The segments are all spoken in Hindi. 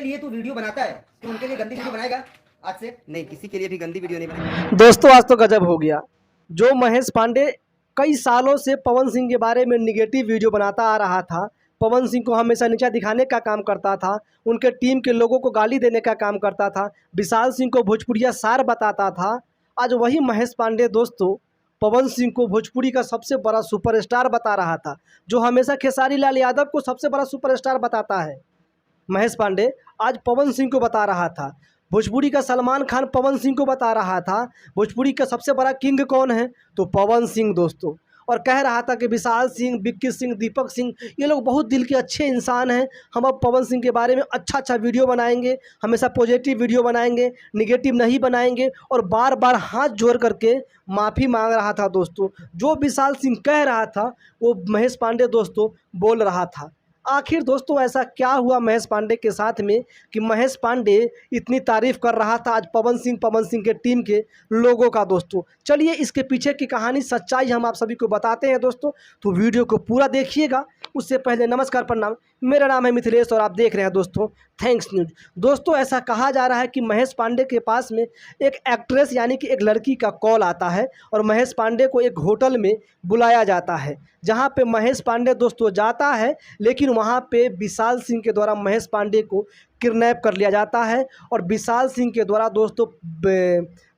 लिए तू वीडियो बनाता है तो उनके लिए गंदी वीडियो बनाएगा आज से? नहीं, किसी के लिए भी गंदी वीडियो नहीं बनाई। दोस्तों आज तो गजब हो गया। जो महेश पांडे कई सालों से पवन सिंह के बारे में निगेटिव वीडियो बनाता आ रहा था, पवन सिंह को हमेशा नीचा दिखाने का काम करता था, उनके टीम के लोगों को गाली देने का काम करता था, विशाल सिंह को भोजपुरिया सार बताता था, आज वही महेश पांडे दोस्तों पवन सिंह को भोजपुरी का सबसे बड़ा सुपरस्टार बता रहा था। जो हमेशा खेसारी लाल यादव को सबसे बड़ा सुपरस्टार बताता है, महेश पांडे आज पवन सिंह को बता रहा था। भोजपुरी का सलमान खान पवन सिंह को बता रहा था भोजपुरी का सबसे बड़ा किंग कौन है, तो पवन सिंह दोस्तों। और कह रहा था कि विशाल सिंह, विक्की सिंह, दीपक सिंह ये लोग बहुत दिल के अच्छे इंसान हैं, हम अब पवन सिंह के बारे में अच्छा वीडियो बनाएंगे, हमेशा पॉजिटिव वीडियो बनाएंगे, निगेटिव नहीं बनाएंगे। और बार बार हाथ जोड़ करके माफ़ी मांग रहा था दोस्तों। जो विशाल सिंह कह रहा था वो महेश पांडे दोस्तों बोल रहा था। आखिर दोस्तों ऐसा क्या हुआ महेश पांडे के साथ में कि महेश पांडे इतनी तारीफ़ कर रहा था आज पवन सिंह के टीम के लोगों का दोस्तों। चलिए इसके पीछे की कहानी, सच्चाई हम आप सभी को बताते हैं दोस्तों, तो वीडियो को पूरा देखिएगा। उससे पहले नमस्कार, प्रणाम, मेरा नाम है मिथिलेश और आप देख रहे हैं दोस्तों थैंक्स न्यूज। दोस्तों ऐसा कहा जा रहा है कि महेश पांडे के पास में एक एक्ट्रेस यानी कि एक लड़की का कॉल आता है और महेश पांडे को एक होटल में बुलाया जाता है, जहां पे महेश पांडे दोस्तों जाता है, लेकिन वहां पे विशाल सिंह के द्वारा महेश पांडे को किडनैप कर लिया जाता है और विशाल सिंह के द्वारा दोस्तों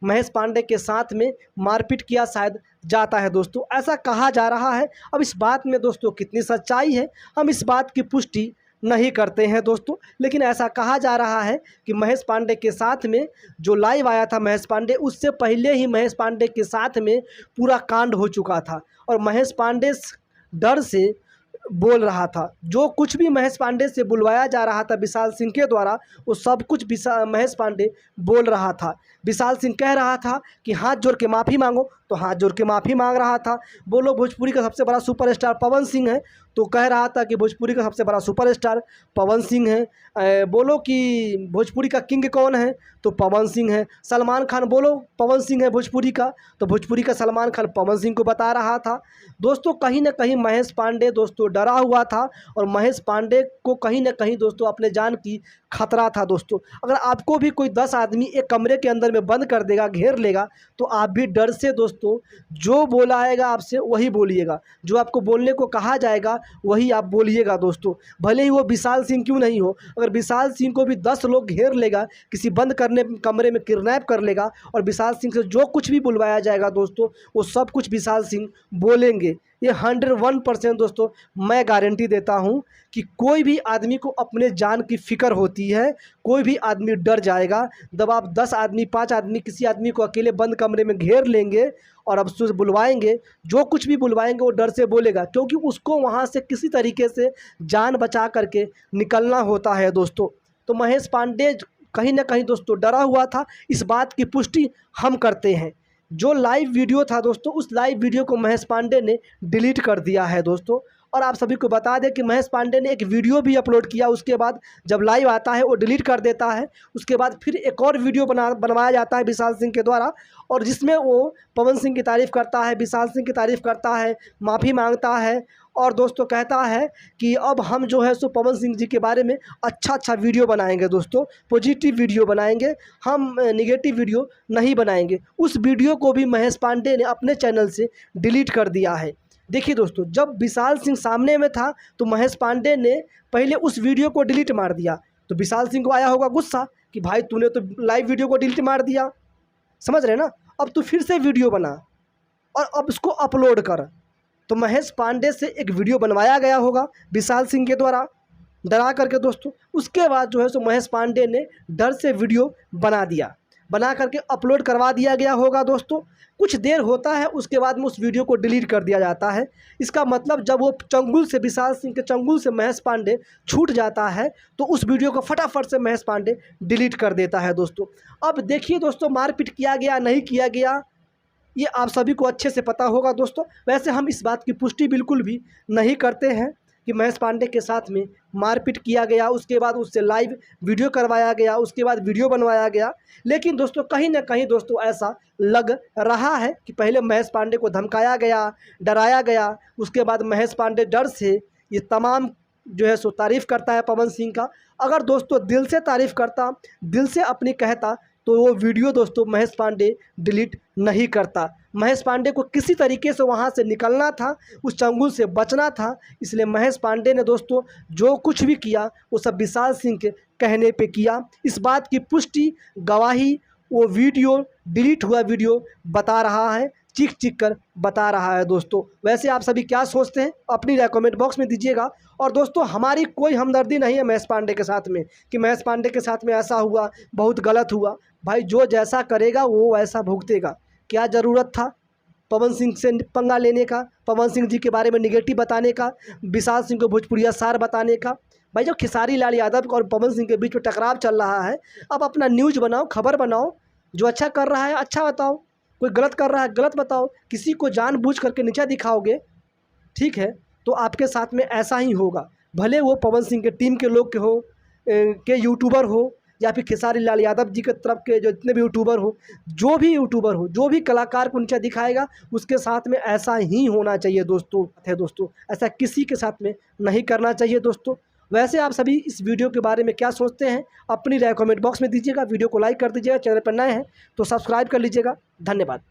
महेश पांडे के साथ में मारपीट किया शायद जाता है दोस्तों, ऐसा कहा जा रहा है। अब इस बात में दोस्तों कितनी सच्चाई है हम इस बात की पुष्टि नहीं करते हैं दोस्तों, लेकिन ऐसा कहा जा रहा है कि महेश पांडे के साथ में जो लाइव आया था महेश पांडे, उससे पहले ही महेश पांडे के साथ में पूरा कांड हो चुका था और महेश पांडे डर से बोल रहा था। जो कुछ भी महेश पांडे से बुलवाया जा रहा था विशाल सिंह के द्वारा, वो सब कुछ महेश पांडे बोल रहा था। विशाल सिंह कह रहा था कि हाथ जोड़ के माफ़ी मांगो, तो हाथ जोड़ के माफ़ी मांग रहा था। बोलो भोजपुरी का सबसे बड़ा सुपरस्टार पवन सिंह है, तो कह रहा था कि भोजपुरी का सबसे बड़ा सुपरस्टार पवन सिंह है। बोलो कि भोजपुरी का किंग कौन है, तो पवन सिंह है। सलमान खान बोलो पवन सिंह है भोजपुरी का, तो भोजपुरी का सलमान खान पवन सिंह को बता रहा था। दोस्तों कहीं ना कहीं महेश पांडे दोस्तों डरा हुआ था और महेश पांडे को कहीं ना कहीं दोस्तों अपने जान की खतरा था दोस्तों। अगर आपको भी कोई 10 आदमी एक कमरे के अंदर में बंद कर देगा, घेर लेगा, तो आप भी डर से दोस्तों जो बोला आएगा आपसे वही बोलिएगा, जो आपको बोलने को कहा जाएगा वही आप बोलिएगा दोस्तों। भले ही वो विशाल सिंह क्यों नहीं हो, अगर विशाल सिंह को भी 10 लोग घेर लेगा, किसी बंद करने कमरे में किडनैप कर लेगा और विशाल सिंह से जो कुछ भी बुलवाया जाएगा दोस्तों वो सब कुछ विशाल सिंह बोलेंगे। ये 101% दोस्तों मैं गारंटी देता हूँ कि कोई भी आदमी को अपने जान की फ़िक्र होती है, कोई भी आदमी डर जाएगा। जब आप 10 आदमी 5 आदमी किसी आदमी को अकेले बंद कमरे में घेर लेंगे और अब उससे बुलवाएंगे, जो कुछ भी बुलवाएंगे वो डर से बोलेगा, क्योंकि उसको वहाँ से किसी तरीके से जान बचा करके निकलना होता है दोस्तों। तो महेश पांडे कहीं ना कहीं दोस्तों डरा हुआ था, इस बात की पुष्टि हम करते हैं। जो लाइव वीडियो था दोस्तों, उस लाइव वीडियो को महेश पांडे ने डिलीट कर दिया है दोस्तों। और आप सभी को बता दें कि महेश पांडे ने एक वीडियो भी अपलोड किया, उसके बाद जब लाइव आता है वो डिलीट कर देता है। उसके बाद फिर एक और वीडियो बनवाया जाता है विशाल सिंह के द्वारा, और जिसमें वो पवन सिंह की तारीफ़ करता है, विशाल सिंह की तारीफ़ करता है, माफ़ी मांगता है और दोस्तों कहता है कि अब हम जो है सो पवन सिंह जी के बारे में अच्छा वीडियो बनाएंगे दोस्तों, पॉजिटिव वीडियो बनाएंगे, हम निगेटिव वीडियो नहीं बनाएंगे। उस वीडियो को भी महेश पांडे ने अपने चैनल से डिलीट कर दिया है। देखिए दोस्तों, जब विशाल सिंह सामने में था तो महेश पांडे ने पहले उस वीडियो को डिलीट मार दिया, तो विशाल सिंह को आया होगा गुस्सा कि भाई तूने तो लाइव वीडियो को डिलीट मार दिया, समझ रहे ना, अब तू फिर से वीडियो बना और अब उसको अपलोड कर। तो महेश पांडे से एक वीडियो बनवाया गया होगा विशाल सिंह के द्वारा डरा करके दोस्तों। उसके बाद जो है सो महेश पांडे ने डर से वीडियो बना करके अपलोड करवा दिया गया होगा दोस्तों। कुछ देर होता है, उसके बाद में उस वीडियो को डिलीट कर दिया जाता है। इसका मतलब जब वो चंगुल से विशाल सिंह के चंगुल से महेश पांडे छूट जाता है तो उस वीडियो को फटाफट से महेश पांडे डिलीट कर देता है दोस्तों। अब देखिए दोस्तों, मारपीट किया गया नहीं किया गया ये आप सभी को अच्छे से पता होगा दोस्तों। वैसे हम इस बात की पुष्टि बिल्कुल भी नहीं करते हैं कि महेश पांडे के साथ में मारपीट किया गया, उसके बाद उससे लाइव वीडियो करवाया गया, उसके बाद वीडियो बनवाया गया। लेकिन दोस्तों कहीं ना कहीं दोस्तों ऐसा लग रहा है कि पहले महेश पांडे को धमकाया गया, डराया गया, उसके बाद महेश पांडे डर से ये तमाम जो है सो तारीफ़ करता है पवन सिंह का। अगर दोस्तों दिल से तारीफ़ करता, दिल से अपनी कहता, तो वो वीडियो दोस्तों महेश पांडे डिलीट नहीं करता। महेश पांडे को किसी तरीके से वहाँ से निकलना था, उस चंगुल से बचना था, इसलिए महेश पांडे ने दोस्तों जो कुछ भी किया वो सब विशाल सिंह के कहने पे किया। इस बात की पुष्टि, गवाही वो वीडियो, डिलीट हुआ वीडियो बता रहा है, चीख चीख कर बता रहा है दोस्तों। वैसे आप सभी क्या सोचते हैं अपनी राय कमेंट बॉक्स में दीजिएगा। और दोस्तों हमारी कोई हमदर्दी नहीं है महेश पांडे के साथ में कि महेश पांडे के साथ में ऐसा हुआ, बहुत गलत हुआ। भाई जो जैसा करेगा वो वैसा भुगतेगा। क्या ज़रूरत था पवन सिंह से पंगा लेने का, पवन सिंह जी के बारे में निगेटिव बताने का, विशाल सिंह को भोजपुरिया सार बताने का। भाई जब खेसारी लाल यादव और पवन सिंह के बीच में टकराव चल रहा है, अब अपना न्यूज़ बनाओ, खबर बनाओ, जो अच्छा कर रहा है अच्छा बताओ, कोई गलत कर रहा है गलत बताओ। किसी को जानबूझ करके नीचा दिखाओगे, ठीक है, तो आपके साथ में ऐसा ही होगा। भले वो पवन सिंह के टीम के लोग के यूट्यूबर हो, या फिर खेसारी लाल यादव जी के तरफ के जो जितने भी यूट्यूबर हो, जो भी यूट्यूबर हो, जो भी कलाकार को नीचा दिखाएगा, उसके साथ में ऐसा ही होना चाहिए दोस्तों। ऐसा किसी के साथ में नहीं करना चाहिए दोस्तों। वैसे आप सभी इस वीडियो के बारे में क्या सोचते हैं अपनी राय कमेंट बॉक्स में दीजिएगा। वीडियो को लाइक कर दीजिएगा, चैनल पर नए हैं तो सब्सक्राइब कर लीजिएगा। धन्यवाद।